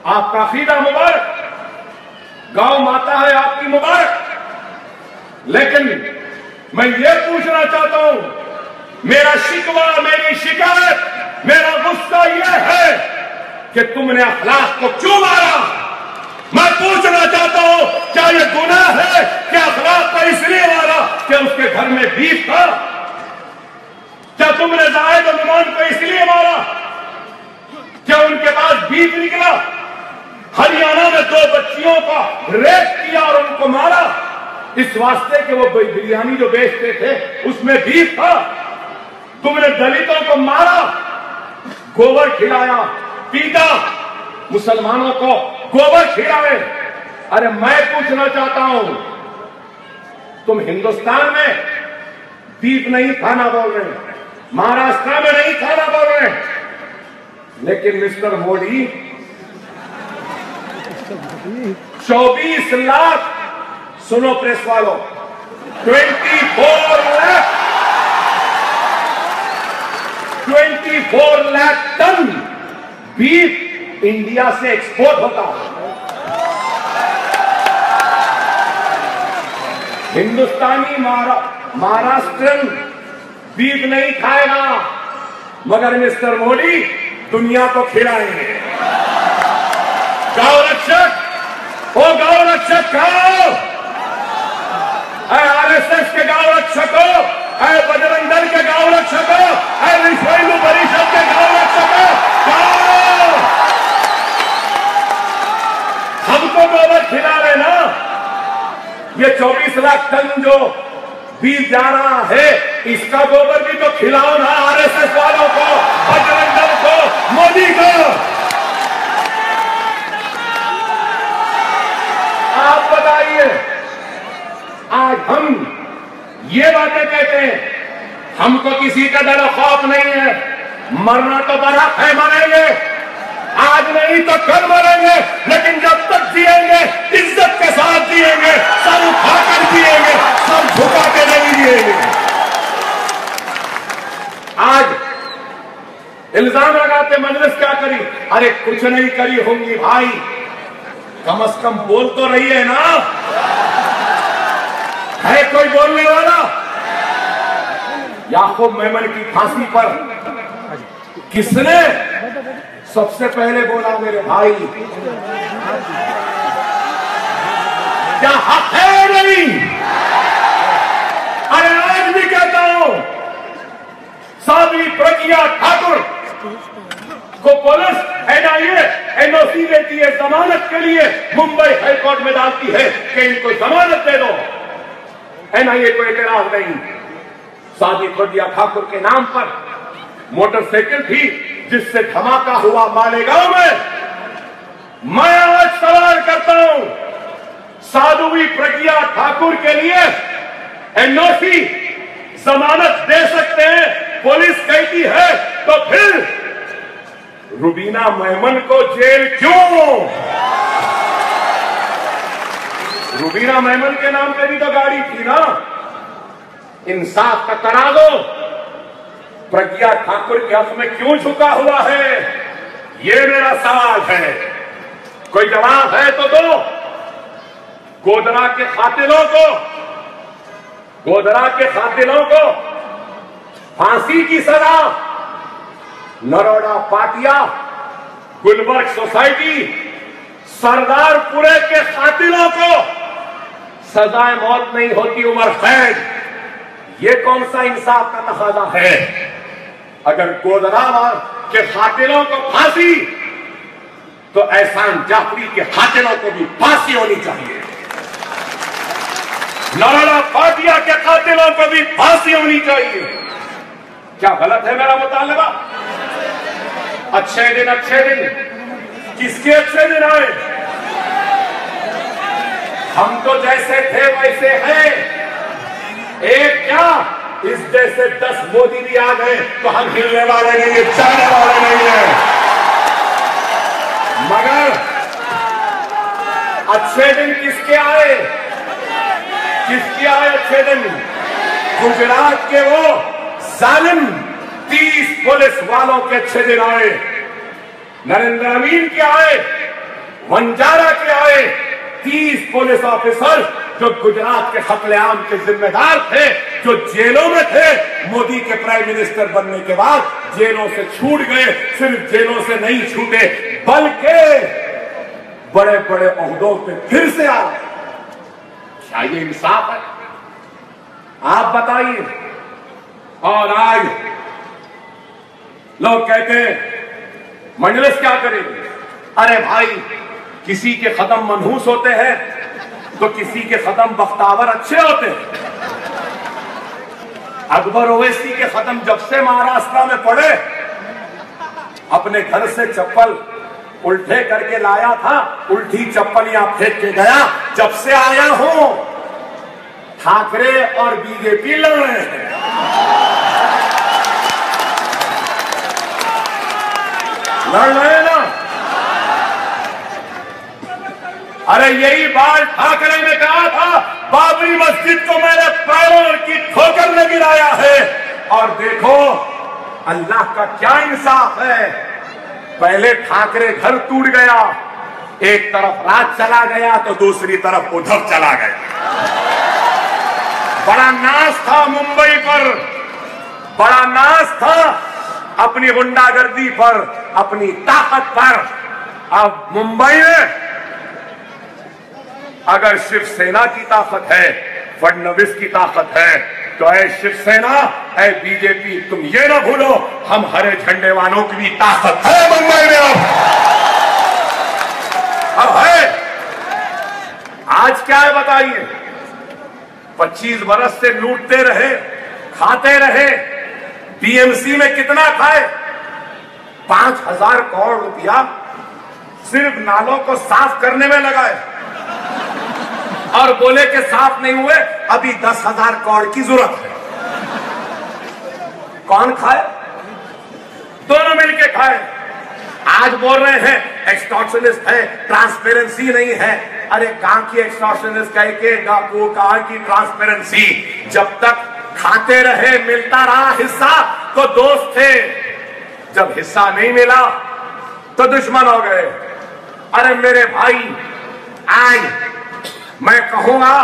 आपका अकीदा मुबारक, गौ माता है आपकी मुबारक। लेकिन मैं ये पूछना चाहता हूं, मेरा शिकवा, मेरी शिकायत, मेरा गुस्सा यह है कि तुमने अखलाक को क्यों मारा। मैं पूछना चाहता हूं, क्या यह गुनाह है कि अखलाक को इसलिए मारा कि उसके घर में बीफ था? क्या तुमने जायद मेहमान को इसलिए मारा क्या उनके पास बीफ निकला? हरियाणा में 2 बच्चियों का रेप किया और उनको मारा इस वास्ते कि वो बिरयानी जो बेचते थे उसमें बीफ था। तुमने दलितों को मारा, गोबर खिलाया, पीटा, मुसलमानों को गोबर खिलाए। अरे मैं पूछना चाहता हूं, तुम हिंदुस्तान में बीफ नहीं खाना बोल रहे, महाराष्ट्र में नहीं खाना बोल रहे, लेकिन मिस्टर मोदी 24 लाख, सुनो प्रेस वालों, 24 लाख टन बीफ इंडिया से एक्सपोर्ट होता है। हिंदुस्तानी महाराष्ट्रन बीफ नहीं खाएगा, मगर मिस्टर मोदी दुनिया को खिलाएंगे। गौ रक्षक, ओ गौ रक्षक खाओ, आरएसएस के गौ रक्षको, बजरंग दल के गौ रक्षको, विश्व हिंदू परिषद के गौ रक्षको, खाओ। हमको गोबर खिला रहे ना, ये 24 लाख टन जो बीफ जा रहा है, इसका गोबर भी तो खिलाओ ना आरएसएस वालों को, बजरंग दल को, मोदी को। आप बताइए, आज हम ये बातें कहते हैं, हमको किसी का डर खौफ नहीं है, मरना तो बड़ा है, मरेंगे, आज नहीं तो कल मरेंगे, लेकिन जब तक जिएंगे इज्जत के साथ जिएंगे, सर उठाकर जिएंगे, सर झुका के नहीं जिएंगे। आज इल्जाम लगाते मजलिस क्या करी, अरे कुछ नहीं करी होंगी भाई, कम से कम बोल तो रही है ना, है कोई बोलने वाला? याकूब मेमन की फांसी पर किसने सबसे पहले बोला मेरे भाई? क्या हक है नहीं? अरे आज भी कहता हूं, साध्वी प्रज्ञा ठाकुर को पुलिस एनआईए एनओसी देती है जमानत के लिए, मुंबई हाईकोर्ट में डालती है कि इनको जमानत दे दो। एनआईए को एतराज नहीं। साध्वी प्रज्ञा ठाकुर के नाम पर मोटरसाइकिल थी जिससे धमाका हुआ मालेगांव में। मैं आज सवाल करता हूं, साध्वी प्रज्ञा ठाकुर के लिए एनओसी जमानत दे सकते हैं, पुलिस कहती है, तो फिर रुबीना मेमन को जेल क्यों? रुबीना मेमन के नाम पे भी तो गाड़ी थी ना। इंसाफ का तराजू प्रज्ञा ठाकुर के हक में क्यों झुका हुआ है, ये मेरा सवाल है। कोई जवाब है तो दो। गोधरा के कातिलों को फांसी की सजा, नरोड़ा पाटिया, गुलबर्ग सोसाइटी, सरदारपुरे के कातिलों को सजाए मौत नहीं होती उम्र कैद, ये कौन सा इंसाफ का तकाजा है? अगर गोधरा के कातिलों को फांसी, तो एहसान जाफरी के कातिलों को भी फांसी होनी चाहिए। नरोड़ा पाटिया के कातिलों को भी फांसी होनी चाहिए। क्या गलत है मेरा मुतालबा? अच्छे दिन किसके अच्छे दिन आए? हम तो जैसे थे वैसे हैं। एक क्या, इस जैसे 10 मोदी भी आ गए तो हम हिलने वाले नहीं है, चलने वाले नहीं है। मगर अच्छे दिन किसके आए? अच्छे दिन गुजरात के वो जालिम 30 पुलिस वालों के अच्छे दिन आए। नरेंद्र अमीन के आए, वंजारा के आए, 30 पुलिस ऑफिसर जो गुजरात के कत्लेआम के जिम्मेदार थे, जो जेलों में थे। मोदी के प्राइम मिनिस्टर बनने के बाद जेलों से छूट गए। सिर्फ जेलों से नहीं छूटे, बल्कि बड़े बड़े ओहदों पे फिर से आ गए। क्या ये इंसाफ है? आप बताइए। और आज लोग कहते हैं मजलिस क्या करेगी? अरे भाई, किसी के कदम मनहूस होते हैं तो किसी के कदम बख्तावर अच्छे होते हैं। अकबर ओवैसी के कदम जब से महाराष्ट्र में पड़े, अपने घर से चप्पल उल्टे करके लाया था, उल्टी चप्पल यहां फेंक के गया। जब से आया हूं, ठाकरे और बीजेपी लड़ रहे हैं। ना? अरे यही बात ठाकरे ने कहा था, बाबरी मस्जिद को मेरे पैरों की ठोकर में गिराया है। और देखो अल्लाह का क्या इंसाफ है। पहले ठाकरे घर टूट गया, एक तरफ राज चला गया तो दूसरी तरफ उद्धव चला गया। बड़ा नाज था मुंबई पर, बड़ा नाज था अपनी गुंडागर्दी पर, अपनी ताकत पर। अब मुंबई में अगर शिवसेना की ताकत है, फडणवीस की ताकत है, तो ऐ शिवसेना, ऐ बीजेपी, तुम ये ना भूलो, हम हरे झंडे वालों की भी ताकत है मुंबई में। अब है। आज क्या है बताइए? 25 बरस से लूटते रहे, खाते रहे। टीएमसी में कितना खाए? 5000 करोड़ रुपया सिर्फ नालों को साफ करने में लगाए, और बोले कि साफ नहीं हुए, अभी 10,000 करोड़ की जरूरत है। कौन खाए? दोनों मिलके खाए। आज बोल रहे हैं एक्सटॉर्शनिस्ट है, ट्रांसपेरेंसी नहीं है। अरे कहां की एक्सटॉर्शनिस्ट, कह के डाकू, कहां की ट्रांसपेरेंसी? जब तक खाते रहे, मिलता रहा हिस्सा तो दोस्त थे, जब हिस्सा नहीं मिला तो दुश्मन हो गए। अरे मेरे भाई, आज मैं कहूंगा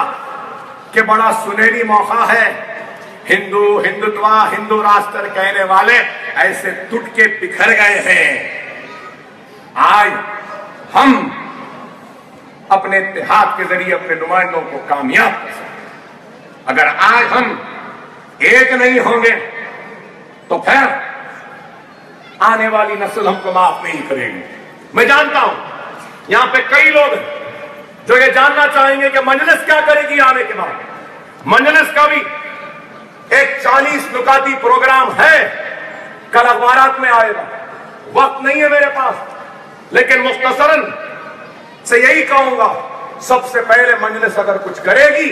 कि बड़ा सुनहरी मौका है। हिंदुत्व, हिंदू राष्ट्र कहने वाले ऐसे टूट के बिखर गए हैं। आज हम अपने इत्तेहाद के जरिए अपने नुमाइंदों को कामयाब कर सकते। अगर आज हम एक नहीं होंगे तो फिर आने वाली नस्ल हमको माफ नहीं करेगी। मैं जानता हूं यहां पे कई लोग जो ये जानना चाहेंगे कि मजलिस क्या करेगी आने के बाद। मजलिस का भी एक 40 नुकाती प्रोग्राम है, कल अखबारात में आएगा। वक्त नहीं है मेरे पास, लेकिन मुख्तसरन से यही कहूंगा, सबसे पहले मजलिस अगर कुछ करेगी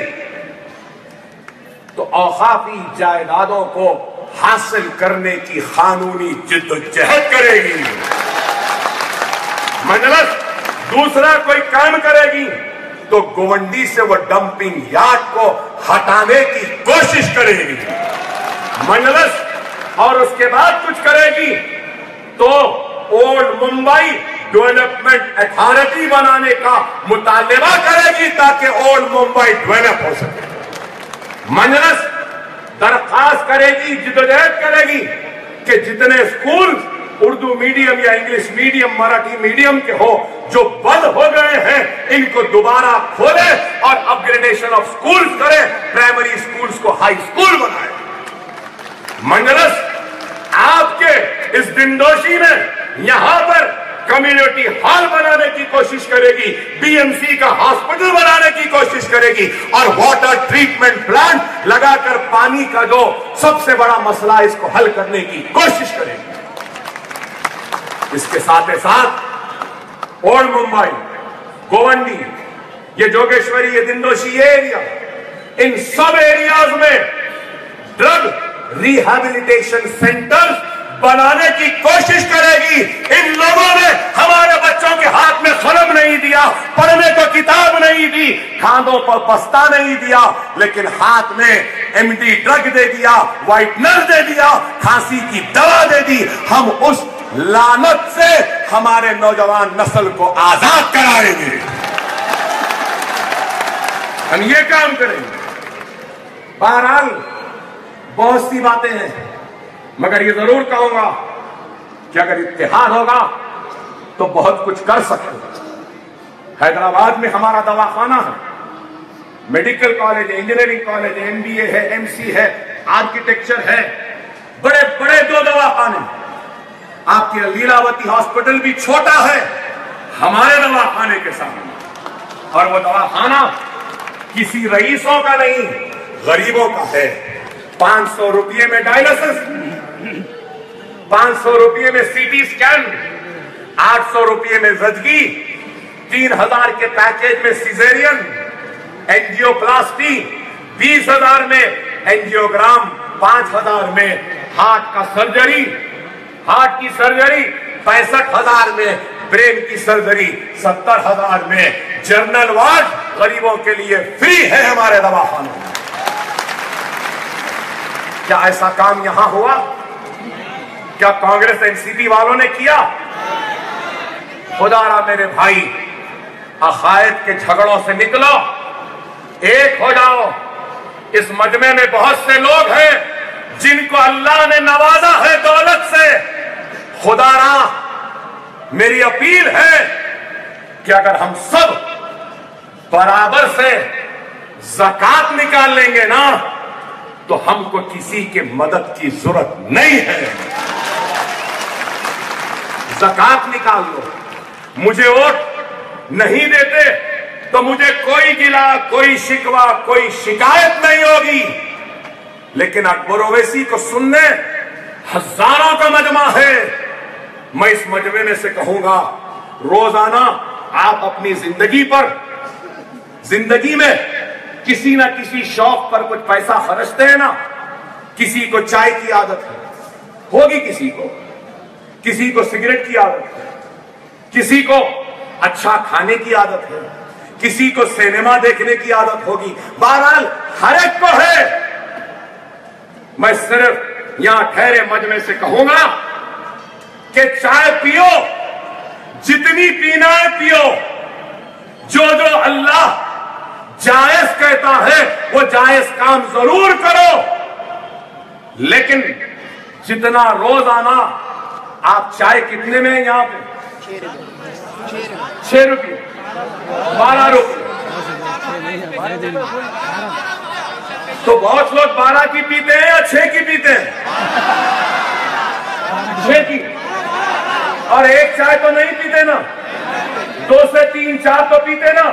तो औकाफी जायदादों को हासिल करने की कानूनी जिद्दोजहद करेगी। मजलिस दूसरा कोई काम करेगी तो गोवंडी से वो डंपिंग यार्ड को हटाने की कोशिश करेगी। मजलिस और उसके बाद कुछ करेगी तो ओल्ड मुंबई डेवलपमेंट अथॉरिटी बनाने का मुतालबा करेगी ताकि ओल्ड मुंबई डेवलप हो सके। मजलिस दरखास्त करेगी, जिद्दोजहद करेगी कि जितने स्कूल उर्दू मीडियम या इंग्लिश मीडियम, मराठी मीडियम के हो जो बंद हो गए हैं, इनको दोबारा खोले और अपग्रेडेशन ऑफ स्कूल्स करें, प्राइमरी स्कूल्स को हाई स्कूल बनाए। मजलिस आपके इस दिनदोशी में यहां पर कम्युनिटी हॉल बनाने की कोशिश करेगी, बीएमसी का हॉस्पिटल बनाने की कोशिश करेगी और वाटर ट्रीटमेंट प्लांट लगाकर पानी का जो सबसे बड़ा मसला है इसको हल करने की कोशिश करेगी। इसके साथ ही साथ ओल्ड मुंबई, गोवंडी, ये जोगेश्वरी, ये दिनदोशी, ये एरिया, इन सब एरियाज में ड्रग रिहैबिलिटेशन सेंटर्स बनाने की कोशिश करेगी। इन लोगों ने हमारे बच्चों के हाथ में कलम नहीं दिया, पढ़ने को किताब नहीं दी, खांदों पर बस्ता नहीं दिया, लेकिन हाथ में एमडी ड्रग दे दिया, व्हाइटनर दे दिया, खांसी की दवा दे दी। हम उस लानत से हमारे नौजवान नस्ल को आजाद कराएंगे। हम ये काम करेंगे। बहरहाल बहुत सी बातें हैं, मगर ये जरूर कहूंगा कि अगर इत्तेहाद होगा तो बहुत कुछ कर सकते हैं। हैदराबाद में हमारा दवाखाना है, मेडिकल कॉलेज है, इंजीनियरिंग कॉलेज है, एमबीए है, एमसी है, आर्किटेक्चर है, बड़े बड़े 2 दवाखाने। आपके लीलावती हॉस्पिटल भी छोटा है हमारे दवाखाने के सामने, और वो दवाखाना किसी रईसों का नहीं, गरीबों का है। 500 रुपये में डायलिसिस, 500 रुपये में सीटी स्कैन, 800 रुपये में जजगी, 3000 के पैकेज में सिजेरियन, एंजियोप्लास्टी, 20,000 में एंजियोग्राम, 5,000 में हार्ट का सर्जरी, हार्ट की सर्जरी, 65,000 में ब्रेन की सर्जरी, 70,000 में जनरल वार्ड गरीबों के लिए फ्री है हमारे दवाखानों में। क्या ऐसा काम यहां हुआ? क्या कांग्रेस एनसीपी वालों ने किया? खुदारा मेरे भाई, अकायद के झगड़ों से निकलो, एक हो जाओ। इस मजमे में बहुत से लोग हैं जिनको अल्लाह ने नवाजा है दौलत से। खुदारा मेरी अपील है कि अगर हम सब बराबर से ज़कात निकाल लेंगे ना, तो हमको किसी के मदद की जरूरत नहीं है। ज़कात निकाल लो। मुझे वोट नहीं देते तो मुझे कोई गिला, कोई शिकवा, कोई शिकायत नहीं होगी, लेकिन अकबर ओवैसी को सुनने हजारों का मजमा है। मैं इस मजमे में से कहूंगा, रोजाना आप अपनी जिंदगी में किसी ना किसी शौक पर कुछ पैसा खर्चते हैं ना। किसी को चाय की आदत है, होगी किसी को सिगरेट की आदत है, किसी को अच्छा खाने की आदत है, किसी को सिनेमा देखने की आदत होगी। बहरहाल हर एक को है। मैं सिर्फ यहां ठहरे मजमे से कहूंगा कि चाय पियो, जितनी पीना है पियो। जो अल्लाह जायज कहता है वो जायज काम जरूर करो, लेकिन जितना रोजाना आप चाय कितने में है यहां पे? 6 रुपये, 12 रुपये। तो बहुत लोग 12 की पीते हैं या 6 की पीते हैं? 6 की। और एक चाय तो नहीं पीते ना, 2 से 3 4 तो पीते ना।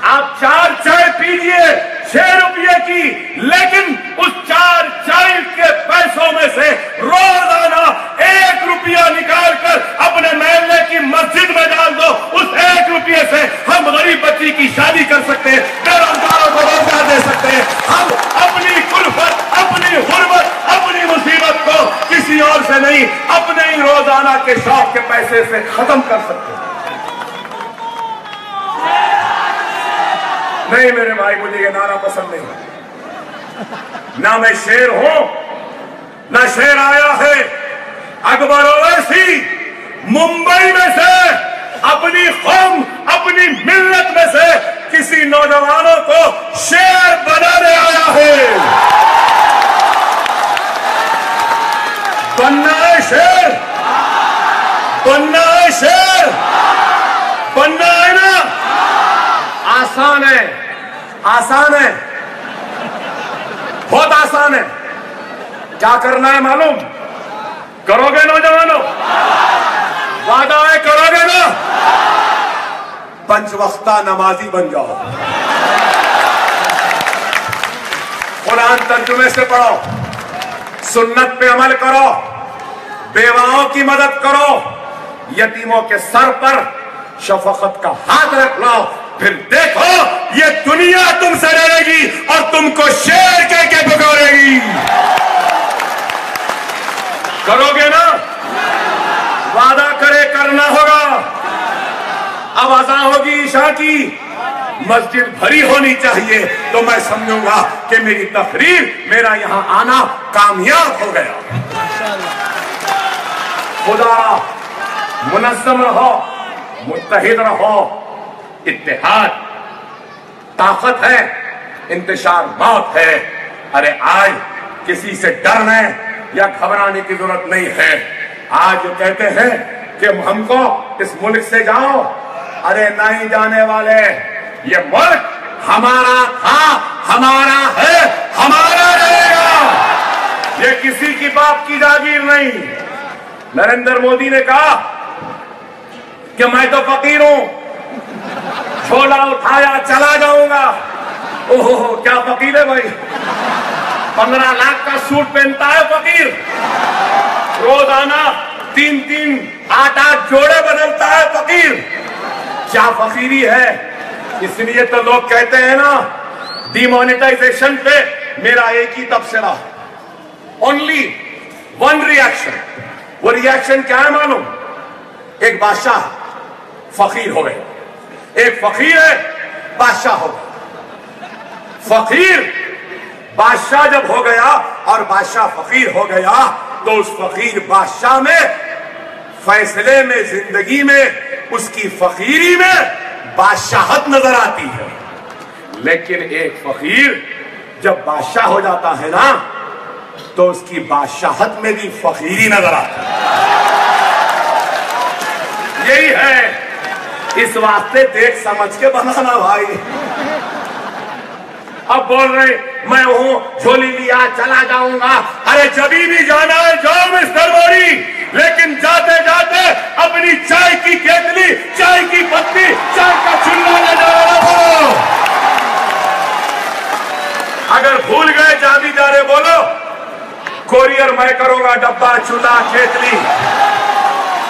आप 4 चाय पीजिए 6 रुपये की, लेकिन उस 4 चाय के पैसों में से रोजाना 1 रुपया निकाल कर अपने महल्ले की मस्जिद में डाल दो। उस 1 रुपये से हम गरीब बच्ची की शादी कर सकते हैं, बेरोजगारों को रोजगार दे सकते हैं। हम अपनी कुल्फत, अपनी गुर्बत, अपनी मुसीबत को किसी और से नहीं, अपने ही रोजाना के शौक के पैसे से खत्म कर सकते हैं। नहीं मेरे भाई, मुझे ये नारा पसंद नहीं। ना मैं शेर हूं, ना शेर आया है। अकबर ओवैसी मुंबई में से अपनी कौम, अपनी मिल्लत में से किसी नौजवानों को शेर बनाने आया है। बनना है शेर, बनना है शेर, बनना है ना। आसान है, आसान है, बहुत आसान है। क्या करना है मालूम? करोगे नौजवानों? वादा है, करोगे ना? पंचवक्ता नमाजी बन जाओ, कुरान तर्जुमे से पढ़ो, सुन्नत पे अमल करो, बेवाओं की मदद करो, यतीमों के सर पर शफकत का हाथ रख लो, फिर देखो ये दुनिया तुमसे डरेगी और तुमको शेर कह के पुकारेगी। करोगे ना? वादा करे, करना होगा। अब अज़ान होगी ईशा की, मस्जिद भरी होनी चाहिए, तो मैं समझूंगा कि मेरी तकरीर, मेरा यहां आना कामयाब हो गया। खुदा मुनज़्ज़म रहो, मुत्तहिद रहो। इत्तेहाद ताकत है, इंतशार मौत है। अरे आज किसी से डरने या घबराने की जरूरत नहीं है। आज जो कहते हैं कि हमको इस मुल्क से जाओ, अरे नहीं जाने वाले। ये मुल्क हमारा था, हमारा है, हमारा रहेगा। ये किसी की बाप की जागीर नहीं। नरेंद्र मोदी ने कहा कि मैं तो फकीर हूं, झोला उठाया चला जाऊंगा। ओहो क्या फकीर है भाई, 15 लाख का सूट पहनता है फकीर, रोजाना 3-3 8-8 जोड़े बदलता है फकीर। क्या फकीरी है? इसलिए तो लोग कहते हैं ना, डिमोनेटाइजेशन पे मेरा एक ही तबसरा, ओनली वन रिएक्शन। वो रिएक्शन क्या है मालूम? एक बादशाह फकीर हो गए, एक फकीर है बादशाह हो गया। फकीर बादशाह जब हो गया और बादशाह फकीर हो गया, तो उस फकीर बादशाह में फैसले में, जिंदगी में, उसकी फकीरी में बादशाहत नजर आती है। लेकिन एक फकीर जब बादशाह हो जाता है ना, तो उसकी बादशाहत में भी फकीरी नजर आती है। यही है, इस वास्ते देख समझ के बनाना भाई। अब बोल रहे मैं हूं, झोली लिया चला जाऊंगा। अरे जभी भी जाना है जाओ मिस्टर मोदी, लेकिन जाते जाते अपनी चाय की केतली, चाय की पत्ती, चाय का चूल्हा ले जाओ। अगर भूल गए जादी जा रहे बोलो, कोरियर मैं करूंगा, डब्बा चूल्हा केतली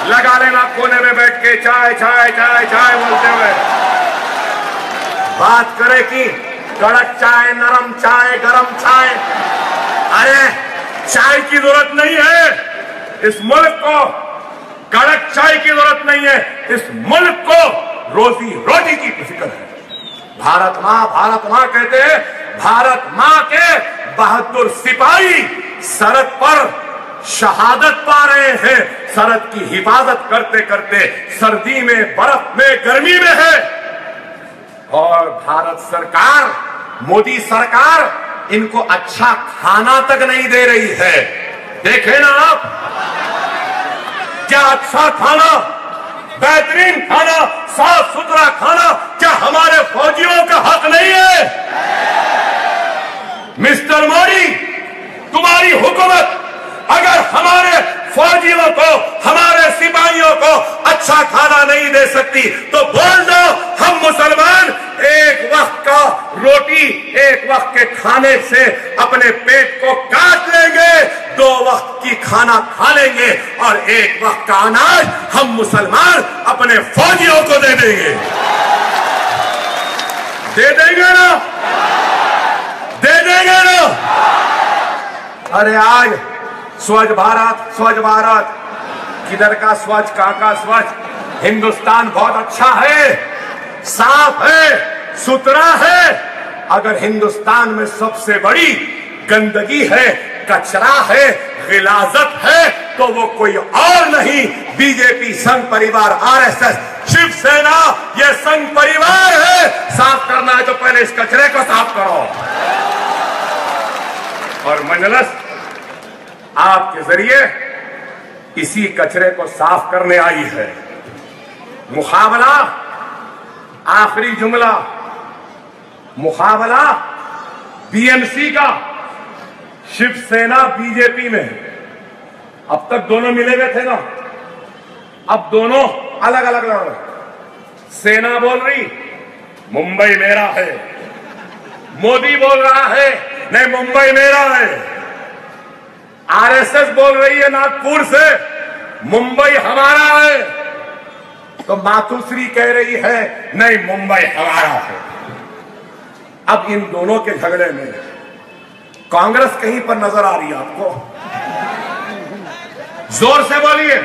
लगा लेना कोने में बैठ के, चाय चाय चाय चाय बोलते हुए। बात करे कि कड़क चाय, नरम चाय, गरम चाय। अरे चाय की जरूरत नहीं है इस मुल्क को, कड़क चाय की जरूरत नहीं है इस मुल्क को, रोजी रोटी की फिक्र है। भारत माँ कहते हैं, भारत माँ के बहादुर सिपाही सरहद पर शहादत पा रहे हैं। सरहद की हिफाजत करते करते सर्दी में, बर्फ में, गर्मी में है। और भारत सरकार, मोदी सरकार इनको अच्छा खाना तक नहीं दे रही है। देखे ना आप, क्या अच्छा खाना, बेहतरीन खाना, साफ सुथरा खाना, क्या हमारे फौजियों का हक नहीं है? मिस्टर मोदी, तुम्हारी हुकूमत अगर हमारे फौजियों को, हमारे सिपाहियों को अच्छा खाना नहीं दे सकती, तो बोल दो हम मुसलमान एक वक्त का रोटी, एक वक्त के खाने से अपने पेट को काट लेंगे, 2 वक्त की खाना खा लेंगे और 1 वक्त का अनाज हम मुसलमान अपने फौजियों को दे देंगे। दे देंगे ना? दे देंगे ना? अरे आज स्वच्छ भारत, किधर का स्वच्छ, कहां का स्वच्छ? हिंदुस्तान बहुत अच्छा है, साफ है, सुथरा है। अगर हिंदुस्तान में सबसे बड़ी गंदगी है, कचरा है, गिलाजत है, तो वो कोई और नहीं, बीजेपी, संघ परिवार, आरएसएस, शिवसेना, ये संघ परिवार है। साफ करना है तो पहले इस कचरे को साफ करो। और मजलिस आपके जरिए इसी कचरे को साफ करने आई है। मुकाबला, आखिरी जुमला, मुकाबला बीएमसी का शिवसेना बीजेपी में। अब तक दोनों मिले हुए थे ना, अब दोनों अलग अलग लड़ रहे। सेना बोल रही मुंबई मेरा है, मोदी बोल रहा है नहीं मुंबई मेरा है, आरएसएस बोल रही है नागपुर से मुंबई हमारा है, तो मातुश्री कह रही है नहीं मुंबई हमारा है। अब इन दोनों के झगड़े में कांग्रेस कहीं पर नजर आ रही है आपको? जोर से बोलिए,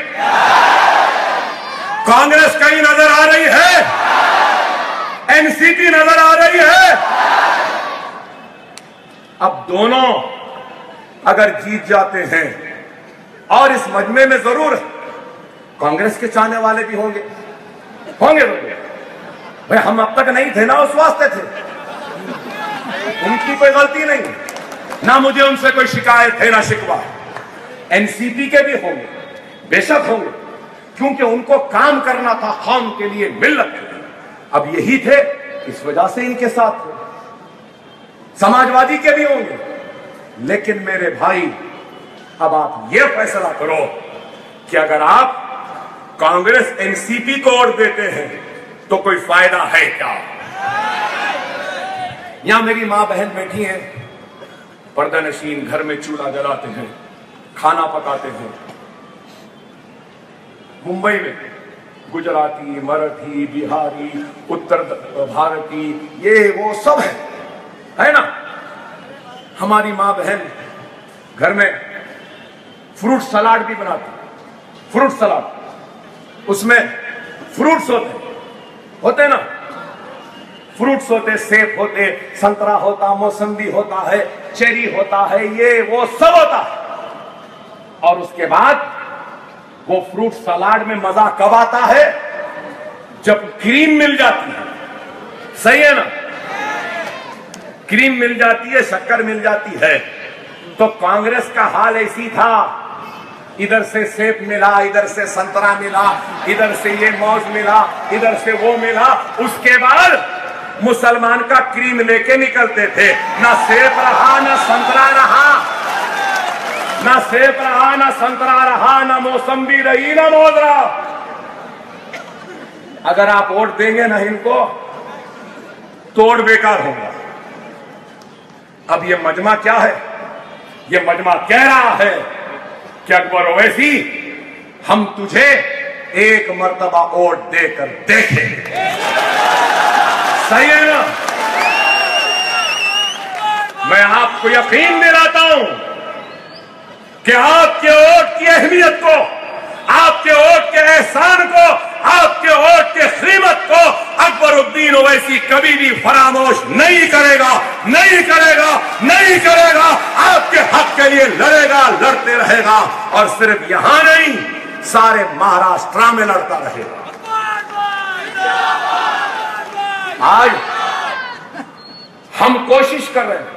कांग्रेस कहीं नजर आ रही है? एनसीपी नजर आ रही है? अब दोनों अगर जीत जाते हैं, और इस मजमे में जरूर कांग्रेस के चाहने वाले भी होंगे भाई, हम अब तक नहीं थे ना, उस वास्ते थे, उनकी कोई गलती नहीं, ना मुझे उनसे कोई शिकायत है ना शिकवा। एनसीपी के भी होंगे, बेशक होंगे, क्योंकि उनको काम करना था कौम के लिए, मिल्लत के लिए। अब यही थे, इस वजह से इनके साथ थे। समाजवादी के भी होंगे, लेकिन मेरे भाई अब आप ये फैसला करो कि अगर आप कांग्रेस एनसीपी को वोट देते हैं तो कोई फायदा है क्या? यहां मेरी मां बहन बैठी हैं, पर्दा नशीन, घर में चूल्हा जलाते हैं, खाना पकाते हैं। मुंबई में गुजराती, मराठी, बिहारी, उत्तर भारती, ये वो सब है ना। हमारी मां बहन घर में फ्रूट सलाद भी बनाती, फ्रूट सलाद, उसमें फ्रूट्स होते ना, फ्रूट्स होते, सेब होते, संतरा होता, मौसम्बी होता है, चेरी होता है, ये वो सब होता है। और उसके बाद वो फ्रूट सलाद में मजा कब आता है? जब क्रीम मिल जाती है। सही है ना? क्रीम मिल जाती है, शक्कर मिल जाती है। तो कांग्रेस का हाल ऐसी था, इधर से सेब मिला, इधर से संतरा मिला, इधर से ये मौज मिला, इधर से वो मिला। उसके बाद मुसलमान का क्रीम लेके निकलते थे, ना सेब रहा, ना संतरा रहा, ना सेब रहा, ना संतरा रहा, ना मौसम्बी रही, ना मौज रहा। अगर आप वोट देंगे ना इनको, तोड़ बेकार होगा। अब ये मजमा क्या है? ये मजमा कह रहा है कि अकबर ओवैसी, हम तुझे एक मर्तबा वोट देकर देखेंगे। सही है ना? मैं आपको यकीन दिलाता हूं कि आपके वोट की अहमियत को, आपके वोट के एहसान को, आपके वोट के कीमत को अकबरुद्दीन ओवैसी कभी भी फरामोश नहीं करेगा, नहीं करेगा, नहीं करेगा। आपके हक के लिए लड़ेगा, लड़ते रहेगा, और सिर्फ यहां नहीं, सारे महाराष्ट्र में लड़ता रहेगा। आज हम कोशिश कर रहे हैं,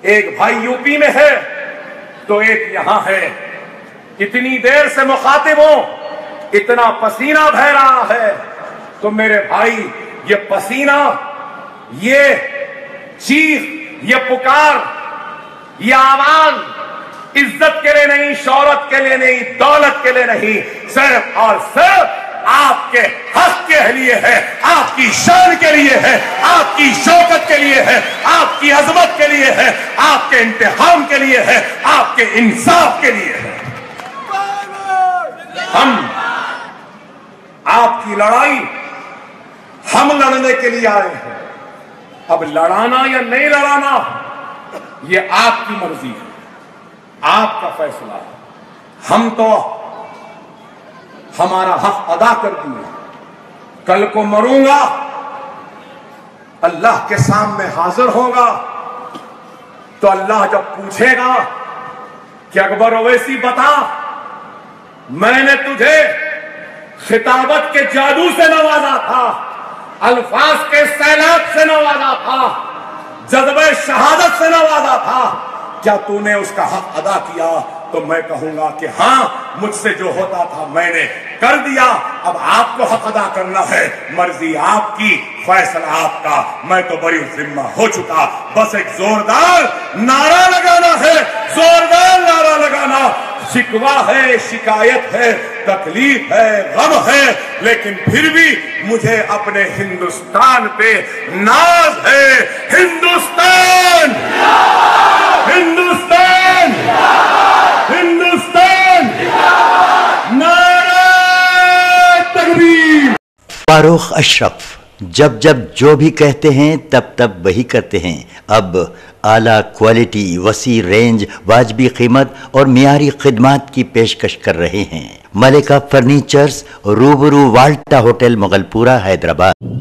एक भाई यूपी में है तो एक यहां है। इतनी देर से मुखातिब हूं, इतना पसीना बह रहा है, तो मेरे भाई ये पसीना, ये चीख, ये पुकार, ये आवाज इज्जत के लिए नहीं, शौहरत के लिए नहीं, दौलत के लिए नहीं, सिर्फ और सिर्फ आपके हक के लिए है, आपकी शान के लिए है, आपकी शौकत के लिए है, आपकी अजमत के लिए है, आपके इंतकाम के लिए है, आपके इंसाफ के लिए है। हम आपकी लड़ाई हम लड़ने के लिए आए हैं। अब लड़ाना या नहीं लड़ाना ये आपकी मर्जी है, आपका फैसला है। हम तो हमारा हक अदा कर दिए। कल को मरूंगा अल्लाह के सामने हाजिर होगा तो अल्लाह जब पूछेगा कि अकबर ओवैसी बता, मैंने तुझे खिताबत के जादू से नवाजा था, अल्फाज के सैलाब से नवाजा था, जज्बे शहादत से नवाजा था, क्या तूने उसका हक अदा किया? तो मैं कहूंगा कि हाँ, मुझसे जो होता था मैंने कर दिया। अब आपको हक अदा करना है, मर्जी आपकी, फैसला आपका। मैं तो बड़ी जिम्मा हो चुका, बस एक जोरदार नारा लगाना है, जोरदार नारा लगाना। शिकवा है, शिकायत है, तकलीफ है, गम है, लेकिन फिर भी मुझे अपने हिंदुस्तान पे नाज है। हिंदुस्तान, हिंदुस्तान, हिंदुस्तान, नारा तकबीर। फारूक अशरफ जब जब जो भी कहते हैं तब तब वही करते हैं। अब आला क्वालिटी, वसी रेंज, वाजबी कीमत और मियारी खिदमात की पेशकश कर रहे हैं। मलिका फर्नीचर्स, रूबरू वाल्टा होटल, मुगलपुरा, हैदराबाद।